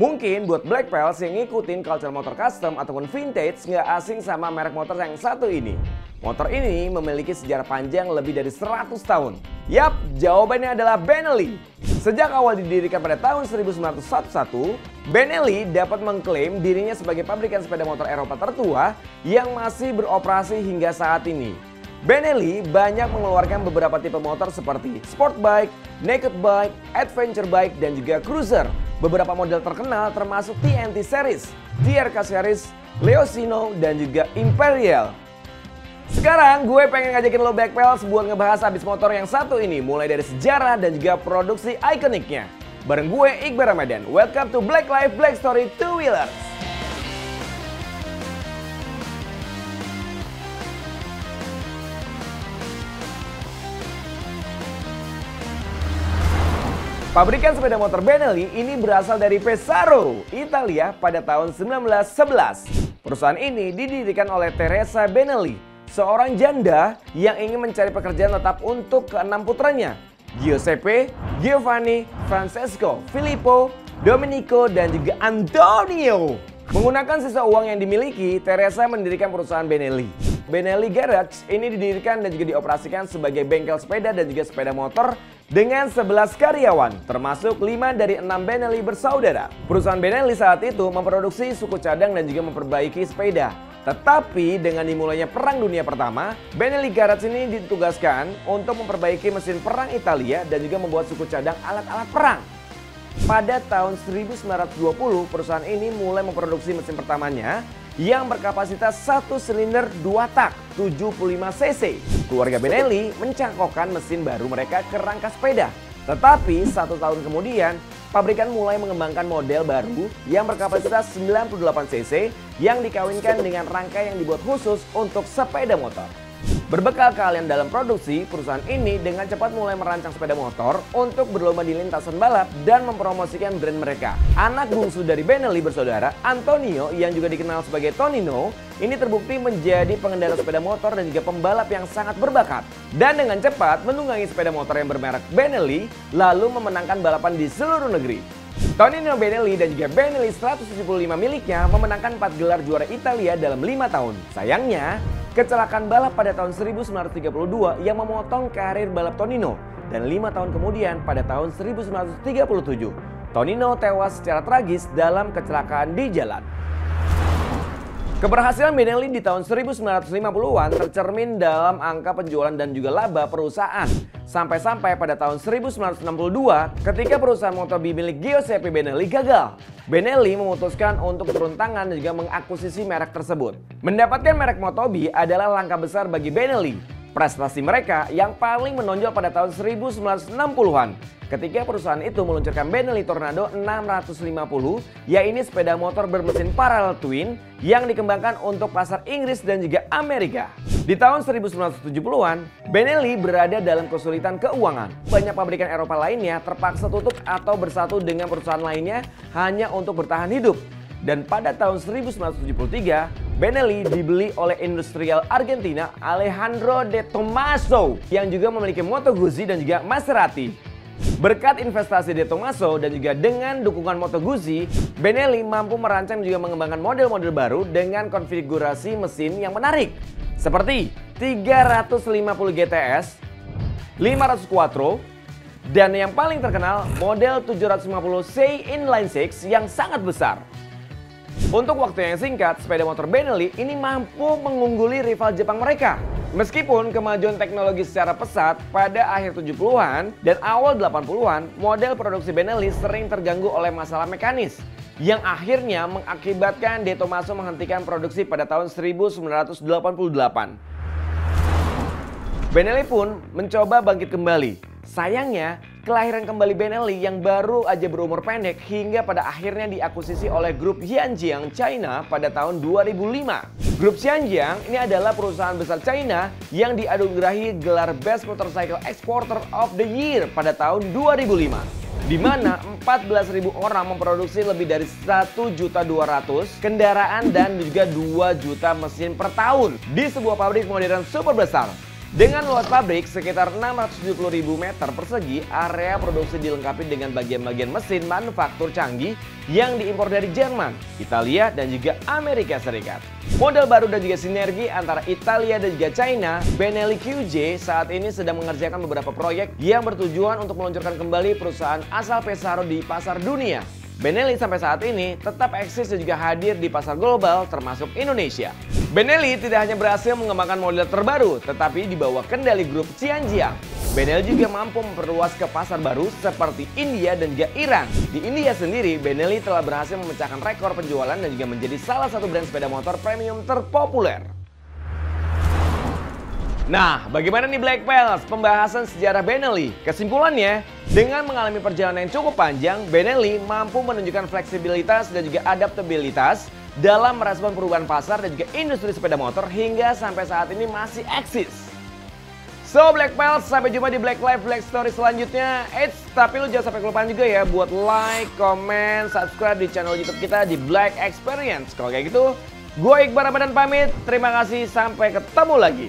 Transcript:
Mungkin buat Black Pals yang ngikutin culture motor custom ataupun vintage nggak asing sama merek motor yang satu ini. Motor ini memiliki sejarah panjang lebih dari 100 tahun. Yap, jawabannya adalah Benelli. Sejak awal didirikan pada tahun 1911, Benelli dapat mengklaim dirinya sebagai pabrikan sepeda motor Eropa tertua yang masih beroperasi hingga saat ini. Benelli banyak mengeluarkan beberapa tipe motor seperti sport bike, naked bike, adventure bike, dan juga cruiser. Beberapa model terkenal termasuk TNT Series, TRK Series, Leosino, dan juga Imperial. Sekarang gue pengen ngajakin lo Black Pals buat ngebahas abis motor yang satu ini, mulai dari sejarah dan juga produksi ikoniknya. Bareng gue Iqbal Ramadan, welcome to Black Life Black Story Two Wheelers. Pabrikan sepeda motor Benelli ini berasal dari Pesaro, Italia pada tahun 1911. Perusahaan ini didirikan oleh Teresa Benelli, seorang janda yang ingin mencari pekerjaan tetap untuk keenam putranya, Giuseppe, Giovanni, Francesco, Filippo, Domenico, dan juga Antonio. Menggunakan sisa uang yang dimiliki, Teresa mendirikan perusahaan Benelli. Benelli Garage ini didirikan dan juga dioperasikan sebagai bengkel sepeda dan juga sepeda motor dengan 11 karyawan, termasuk 5 dari 6 Benelli bersaudara. Perusahaan Benelli saat itu memproduksi suku cadang dan juga memperbaiki sepeda. Tetapi dengan dimulainya Perang Dunia Pertama, Benelli Garage ini ditugaskan untuk memperbaiki mesin perang Italia dan juga membuat suku cadang alat-alat perang. Pada tahun 1920, perusahaan ini mulai memproduksi mesin pertamanya yang berkapasitas 1 silinder 2 tak 75 cc. Keluarga Benelli mencangkokkan mesin baru mereka ke rangka sepeda. Tetapi 1 tahun kemudian, pabrikan mulai mengembangkan model baru yang berkapasitas 98 cc yang dikawinkan dengan rangka yang dibuat khusus untuk sepeda motor. Berbekal keahlian dalam produksi, perusahaan ini dengan cepat mulai merancang sepeda motor untuk berlomba di lintasan balap dan mempromosikan brand mereka. Anak bungsu dari Benelli bersaudara, Antonio yang juga dikenal sebagai Tonino, ini terbukti menjadi pengendara sepeda motor dan juga pembalap yang sangat berbakat. Dan dengan cepat menunggangi sepeda motor yang bermerek Benelli, lalu memenangkan balapan di seluruh negeri. Tonino Benelli dan juga Benelli 175 miliknya memenangkan 4 gelar juara Italia dalam 5 tahun. Sayangnya, kecelakaan balap pada tahun 1932 yang memotong karir balap Tonino. Dan 5 tahun kemudian pada tahun 1937, Tonino tewas secara tragis dalam kecelakaan di jalan. Keberhasilan Benelli di tahun 1950-an tercermin dalam angka penjualan dan juga laba perusahaan. Sampai-sampai pada tahun 1962 ketika perusahaan Motobi milik Giuseppe Benelli gagal. Benelli memutuskan untuk turun tangan dan juga mengakuisisi merek tersebut. Mendapatkan merek Motobi adalah langkah besar bagi Benelli. Prestasi mereka yang paling menonjol pada tahun 1960-an. Ketika perusahaan itu meluncurkan Benelli Tornado 650, yaitu sepeda motor bermesin parallel twin yang dikembangkan untuk pasar Inggris dan juga Amerika. Di tahun 1970-an, Benelli berada dalam kesulitan keuangan. Banyak pabrikan Eropa lainnya terpaksa tutup atau bersatu dengan perusahaan lainnya hanya untuk bertahan hidup. Dan pada tahun 1973, Benelli dibeli oleh industrial Argentina Alejandro de Tomaso yang juga memiliki Moto Guzzi dan juga Maserati. Berkat investasi De Tomaso dan juga dengan dukungan Moto Guzzi, Benelli mampu merancang juga mengembangkan model-model baru dengan konfigurasi mesin yang menarik. Seperti 350 GTS, 500 Quattro, dan yang paling terkenal model 750 C Inline 6 yang sangat besar. Untuk waktu yang singkat, sepeda motor Benelli ini mampu mengungguli rival Jepang mereka. Meskipun kemajuan teknologi secara pesat pada akhir 70-an dan awal 80-an, model produksi Benelli sering terganggu oleh masalah mekanis yang akhirnya mengakibatkan De Tomaso menghentikan produksi pada tahun 1988. Benelli pun mencoba bangkit kembali. Sayangnya, kelahiran kembali Benelli yang baru aja berumur pendek hingga pada akhirnya diakuisisi oleh grup Yanjiang China pada tahun 2005. Grup Yanjiang ini adalah perusahaan besar China yang dianugerahi gelar Best Motorcycle Exporter of the Year pada tahun 2005. Di mana 14.000 orang memproduksi lebih dari 1.200.000 kendaraan dan juga 2 juta mesin per tahun di sebuah pabrik modern super besar. Dengan luas pabrik sekitar 670.000 meter persegi, area produksi dilengkapi dengan bagian-bagian mesin manufaktur canggih yang diimpor dari Jerman, Italia, dan juga Amerika Serikat. Model baru dan juga sinergi antara Italia dan juga China, Benelli QJ saat ini sedang mengerjakan beberapa proyek yang bertujuan untuk meluncurkan kembali perusahaan asal Pesaro di pasar dunia. Benelli sampai saat ini tetap eksis dan juga hadir di pasar global termasuk Indonesia. Benelli tidak hanya berhasil mengembangkan model terbaru, tetapi di bawah kendali grup Tianjiang. Benelli juga mampu memperluas ke pasar baru seperti India dan juga Iran. Di India sendiri, Benelli telah berhasil memecahkan rekor penjualan dan juga menjadi salah satu brand sepeda motor premium terpopuler. Nah, bagaimana nih Black Pals pembahasan sejarah Benelli? Kesimpulannya, dengan mengalami perjalanan yang cukup panjang, Benelli mampu menunjukkan fleksibilitas dan juga adaptabilitas dalam merespon perubahan pasar dan juga industri sepeda motor hingga sampai saat ini masih eksis. So Black Pals, sampai jumpa di Black Life Black Story selanjutnya. Tapi lu jangan sampai kelupaan juga ya buat like, comment, subscribe di channel YouTube kita di Black Experience. Kalau kayak gitu, gue Iqbal Ramadan pamit. Terima kasih, sampai ketemu lagi.